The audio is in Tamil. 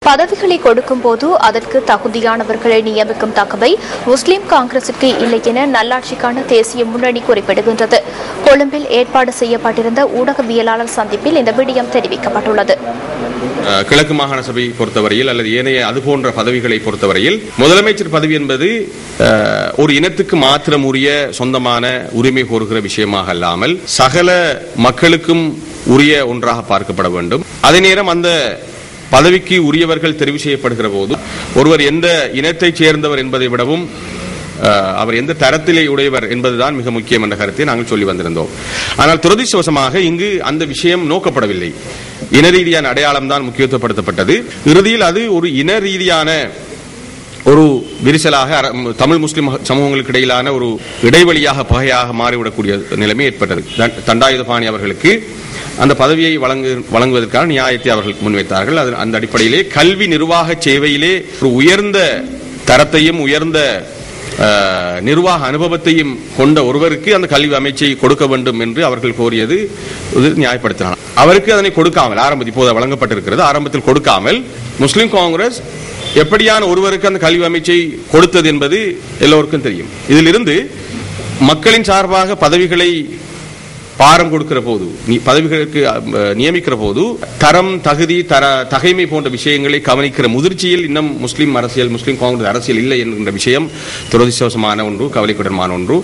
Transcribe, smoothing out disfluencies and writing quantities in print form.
பதவிகளை கொடுக்கும் போது அதற்கு தகுதியானவர்களை நியமிக்கும் தகவை முஸ்லிம் காங்கிரசுக்கு இல்லை என நல்லாட்சிக்கான தேசிய முன்னணி குறிப்பிடுகின்றது. கொழும்பில் ஏற்பாடு செய்யப்பட்டிருந்த ஊடகவியலாளர் சந்திப்பில் இந்த விடயம் தெரிவிக்கப்பட்டுள்ளது. கிழக்கு மாகாண சபை பொறுத்தவரையில் அல்லது ஏனைய அதுபோன்ற பதவிகளை பொறுத்தவரையில் முதலமைச்சர் பதவி என்பது ஒரு இனத்துக்கு மாத்திரம் உரிய சொந்தமான உரிமை கோருகிற விஷயமாக அல்லாமல் சகல மக்களுக்கும் உரிய ஒன்றாக பார்க்கப்பட வேண்டும். அதே நேரம் அந்த பதவிக்கு உரியவர்கள் தெரிவு செய்யப்படுகிற போது ஒருவர் எந்த இனத்தைச் சேர்ந்தவர் என்பதை விடவும் அவர் எந்த தரத்திலே உடையவர் என்பதுதான் மிக முக்கியம் என்ற கருத்தை நாங்கள் சொல்லி வந்திருந்தோம். ஆனால் துரதிர்ஷ்டவசமாக இங்கு அந்த விஷயம் நோக்கப்படவில்லை. இன ரீதியான அடையாளம் தான் முக்கியத்துவப்படுத்தப்பட்டது. இறுதியில் அது ஒரு இன ரீதியான ஒரு விரிசலாக தமிழ் முஸ்லிம் சமூகங்களுக்கு இடையிலான ஒரு இடைவெளியாக பகையாக மாறிவிடக்கூடிய நிலைமை ஏற்பட்டது. தண்டாயுதபாணி அவர்களுக்கு அந்த பதவியை வழங்குவதற்கான நியாயத்தை அவர்கள் முன்வைத்தார்கள். அந்த அடிப்படையிலே கல்வி நிர்வாக சேவையிலே ஒரு உயர்ந்த தரத்தையும் உயர்ந்த நிர்வாக அனுபவத்தையும் கொண்ட ஒருவருக்கு அந்த கல்வி அமைச்சை கொடுக்க வேண்டும் என்று அவர்கள் கோரியது நியாயப்படுத்தினார். அவருக்கு அதனை கொடுக்காமல் இப்போது வழங்கப்பட்டிருக்கிறது. ஆரம்பத்தில் கொடுக்காமல் முஸ்லிம் காங்கிரஸ் எப்படியான ஒருவருக்கு அந்த கல்வி அமைச்சை கொடுத்தது என்பது எல்லோருக்கும் தெரியும். இதிலிருந்து மக்களின் சார்பாக பதவிகளை பாரம் கொடுக்கிற போது பதவிகளுக்கு நியமிக்கிற போது தரம் தகுதி தகைமை போன்ற விஷயங்களை கவனிக்கிற முதிர்ச்சியில் இன்னும் முஸ்லிம் காங்கிரஸ் அரசியல் இல்லை என்கின்ற விஷயம் துரதிர்ஷ்டவசமான ஒன்று, கவலைக்கிடமான ஒன்று.